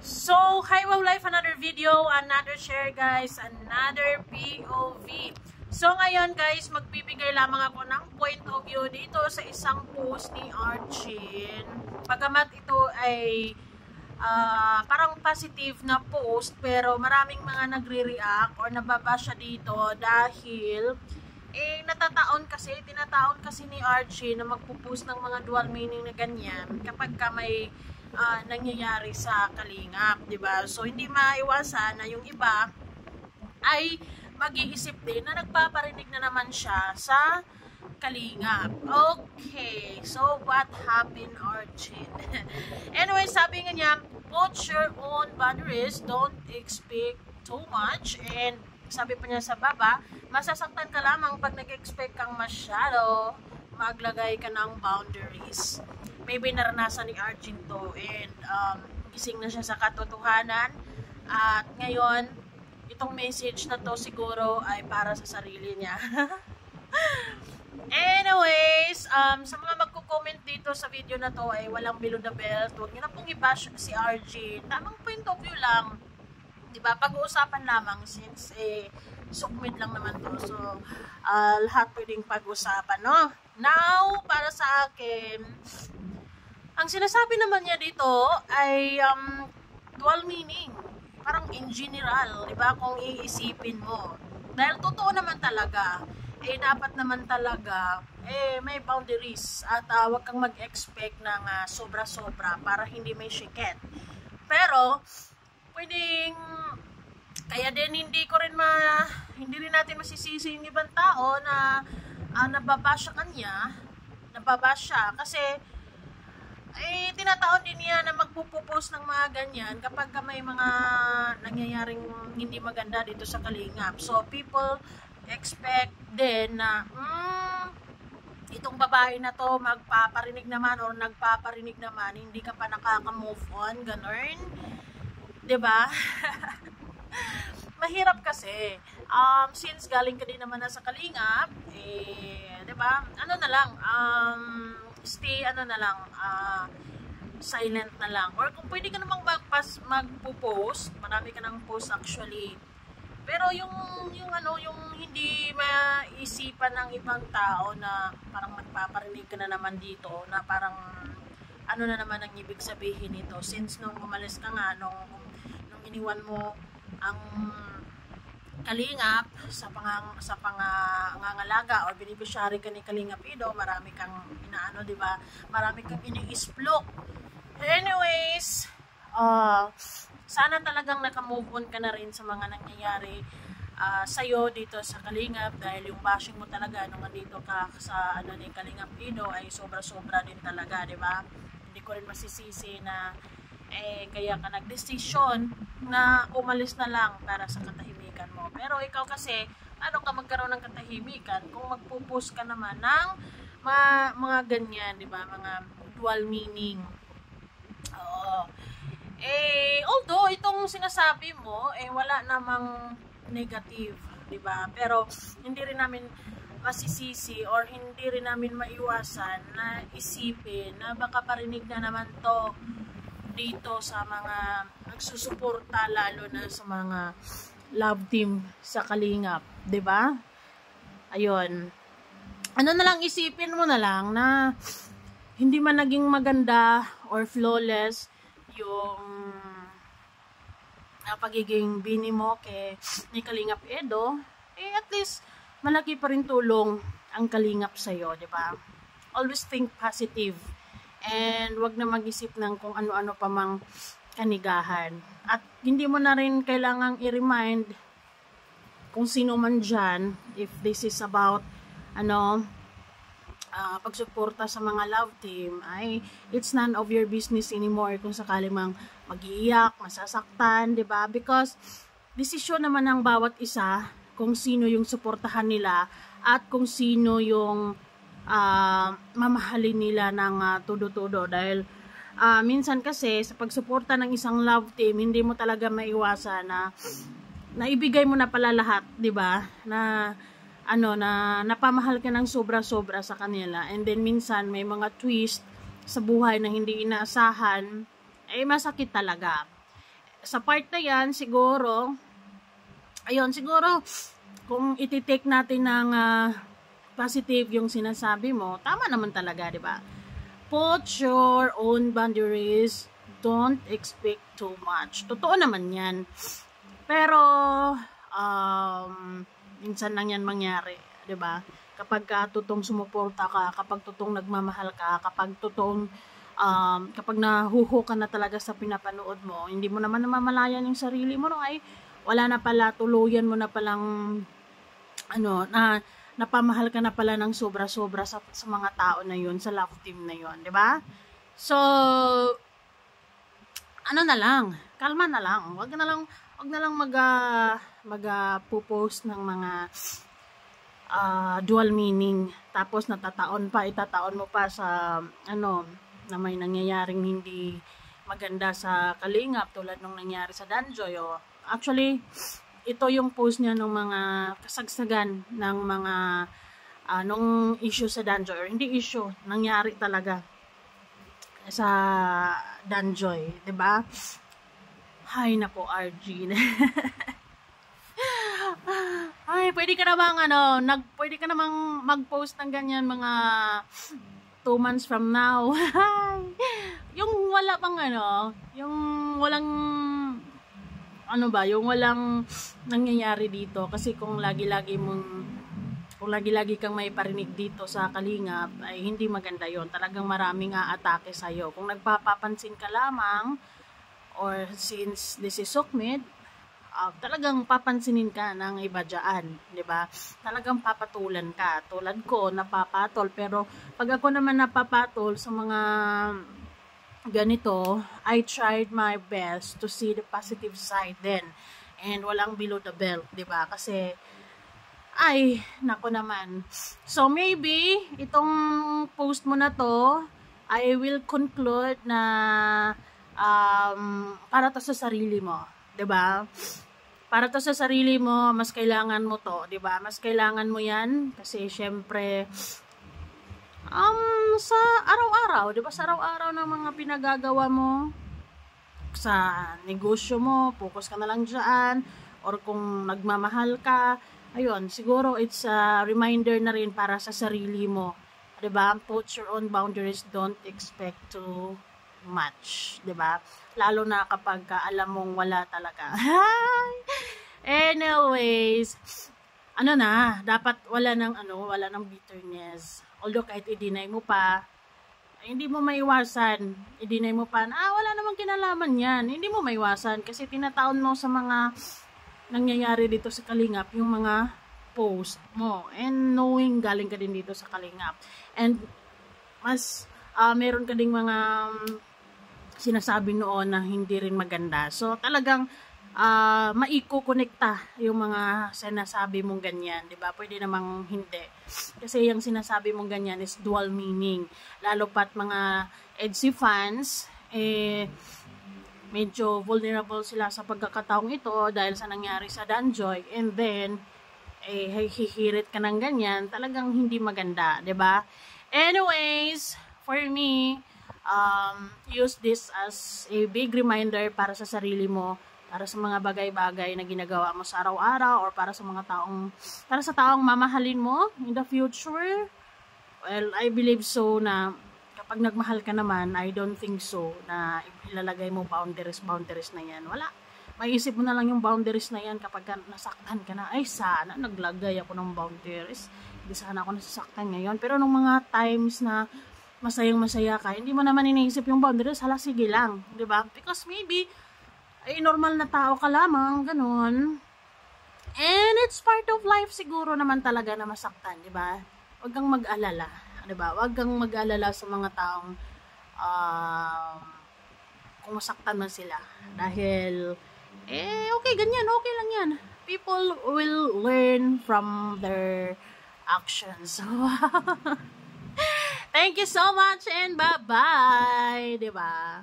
So, hi wow life, another video, another share guys, another POV. So, ngayon guys, magbibigay lamang ako ng point of view dito sa isang post ni Archin. Pagamat ito ay parang positive na post, pero maraming mga nagre-react or nababash siya dito dahil tinataon kasi ni Archie na magpo-post ng mga dual meaning na ganyan kapag ka may nangyayari sa kalingap, di ba? So, hindi maiwasan na yung iba ay mag-iisip din na nagpaparinig na naman siya sa kalingap. Okay, so what happened, Archie? Anyway, sabi nga niya, put your own boundaries, don't expect too much, and sabi pa niya sa baba, masasaktan ka lamang pag nag-expect kang masyado, maglagay ka ng boundaries. Maybe naranasan ni Arjun to, and gising na siya sa katotohanan, at ngayon itong message na to siguro ay para sa sarili niya. Anyways, sa mga magko-comment dito sa video na to ay walang below the belt, huwag niyo na pong i-bash si Arjun. Tamang point of view lang, diba? Pag-uusapan lamang since sukmit lang naman to, so lahat pwedeng pag-usapan, no? Now, para sa akin, ang sinasabi naman niya dito ay dual meaning, parang in general, diba? Kung iisipin mo, dahil totoo naman talaga, dapat naman talaga may boundaries, at wag kang mag-expect ng sobra-sobra para hindi may shiket. Pero pwedeng, kaya din hindi rin natin masisisi yung ibang tao na nababasya kanya, nababasya kasi tinataon din niya na magpupost ng mga ganyan kapag may mga nangyayaring hindi maganda dito sa kalingap. So people expect din na itong babae na to magpaparinig naman or nagpaparinig naman, hindi ka pa nakaka-move on, ganun, diba? Mahirap kasi since galing ka din naman na sa kalingap, diba, ano na lang, silent na lang, or kung pwede ka namang magpo-post, marami ka ng post actually, pero yung hindi maisipan ng ibang tao na parang magpaparinig ka na naman dito, na parang ano na naman ang ibig sabihin nito, since nung umalis ka nga, nung iniwan mo ang kalingap sa pangangalaga or beneficiary ka ni Kalingap Ido, marami kang inaano, di ba? Marami kang ini-explore. Anyways, sana talagang naka-move on ka na rin sa mga nangyayari sa'yo dito sa kalingap, dahil yung bashing mo talaga nung andito ka sa ni Kalingap Ido ay sobra-sobra din talaga, di ba? Hindi ko rin masisisi na kaya ka nagdesisyon na umalis na lang para sa katahimikan mo. Pero ikaw kasi, ano ka magkaroon ng katahimikan kung magpo-post ka naman ng mga ganyan, di ba? Mga dual meaning. Although itong sinasabi mo wala namang negative, di ba? Pero hindi rin namin masisisi or hindi rin namin maiwasan na isipin na baka parinig na naman to dito sa mga nagsusuporta, lalo na sa mga love team sa kalingap, 'di ba? Ayun. Ano na lang, isipin mo na lang na hindi man naging maganda or flawless yung pagiging bini mo ni Kalingap Edo, at least malaki pa rin tulong ang kalingap sa iyo, 'di ba? Always think positive. And wag na mag-isip ng kung ano-ano pa mang kanigahan. At hindi mo na rin kailangang i-remind kung sino man dyan, if this is about pagsuporta sa mga love team, it's none of your business anymore kung sakali mang mag-iiyak, masasaktan, diba? Because desisyon naman ng bawat isa kung sino yung suportahan nila at kung sino yung mamahalin nila ng todo-todo, dahil minsan kasi sa pagsuporta ng isang love team, hindi mo talaga maiwasan na ibigay mo na pala lahat, 'di ba? Na napamahal ka ng sobra-sobra sa kanila, and then minsan may mga twist sa buhay na hindi inaasahan, masakit talaga. sa part na yan, siguro, ayun, siguro, kung iti-take natin ng positive yung sinasabi mo, tama naman talaga, di ba? Put your own boundaries. Don't expect too much. Totoo naman yan. Pero, minsan lang yan mangyari, di ba? Kapag totoong sumuporta ka, kapag totoong nagmamahal ka, kapag totoong, kapag nahuho ka na talaga sa pinapanood mo, hindi mo naman namamalayan yung sarili mo, no? Ay, wala na pala, tuluyan mo na palang, napamahal ka na pala ng sobra-sobra sa mga tao na yun, sa love team na yun, di ba? So, na lang, kalma na lang, wag na lang mag-post ng mga dual meaning, tapos itataon mo pa sa na may nangyayaring hindi maganda sa kalingap tulad nung nangyari sa Danjoy. Actually, ito yung post niya ng mga kasagsagan ng mga nung issue sa Danjoy, or hindi issue, nangyari talaga sa Danjoy, 'di ba? Hay nako, RG. Ay, pwede ka namang mag-post ng ganyan mga 2 months from now. Yung wala pang yung walang yung walang nangyayari dito, kasi kung lagi-lagi kang may parinig dito sa kalingap, ay hindi maganda yon. Talagang maraming aatake sa'yo. Kung nagpapapansin ka lamang, or since this is Sukmit, talagang papansinin ka ng iba dyan, di ba? Talagang papatulan ka. Tulad ko, napapatol. Pero pag ako naman napapatol sa mga ganito, I tried my best to see the positive side then. And walang below the belt, di ba? Kasi, ay, nako naman. So, maybe, itong post mo na to, I will conclude na para to sa sarili mo, 'di ba? Para to sa sarili mo, mas kailangan mo to, 'di ba? Mas kailangan mo 'yan kasi syempre sa araw-araw, 'di ba? Sa araw-araw ng mga pinagagawa mo sa negosyo mo, focus ka na lang diyan, or kung nagmamahal ka, ayun, siguro it's a reminder na rin para sa sarili mo, 'di ba? Put your own boundaries, don't expect too much, 'di ba? Lalo na kapag alam mong wala talaga. Anyways, dapat wala ng bitterness. Although kahit i-deny mo pa, hindi mo maiwasan. I-deny mo pa na wala namang kinalaman 'yan. Hindi mo maiwasan kasi tinataon mo sa mga nangyayari dito sa Kalingap yung mga post mo, and knowing galing ka din dito sa Kalingap, and mas meron ka ding mga sinasabi noon na hindi rin maganda. So, talagang maiko-connecta yung mga sinasabi mong ganyan, di ba? Pwede namang hindi. Kasi yung sinasabi mong ganyan is dual meaning. Lalo pat mga EDSI fans, medyo vulnerable sila sa pagkakataong ito dahil sa nangyari sa Danjoy, and then, hihirit ka ng ganyan, talagang hindi maganda, di ba? Anyways, for me, use this as a big reminder para sa sarili mo, para sa mga bagay-bagay na ginagawa mo sa araw-araw, or para sa taong mamahalin mo in the future. Well, I believe so na kapag nagmahal ka naman, I don't think so na ilalagay mo boundaries na yan. Wala. Maiisip mo na lang yung boundaries na yan kapag nasaktan ka na. Ay, sana naglagay ako ng boundaries. Hindi sana ako nasasaktan ngayon. Pero nung mga times na masayang-masaya ka, hindi mo naman iniisip yung boundaries, hala, sige lang, di ba? Because maybe, normal na tao ka lamang, ganun. And it's part of life siguro naman talaga na masaktan, di ba? Huwag kang mag-alala, di ba? Huwag kang mag-alala sa mga taong kung masaktan man sila. Dahil, okay, ganyan, okay lang yan. People will learn from their actions. Thank you so much and bye-bye, di ba?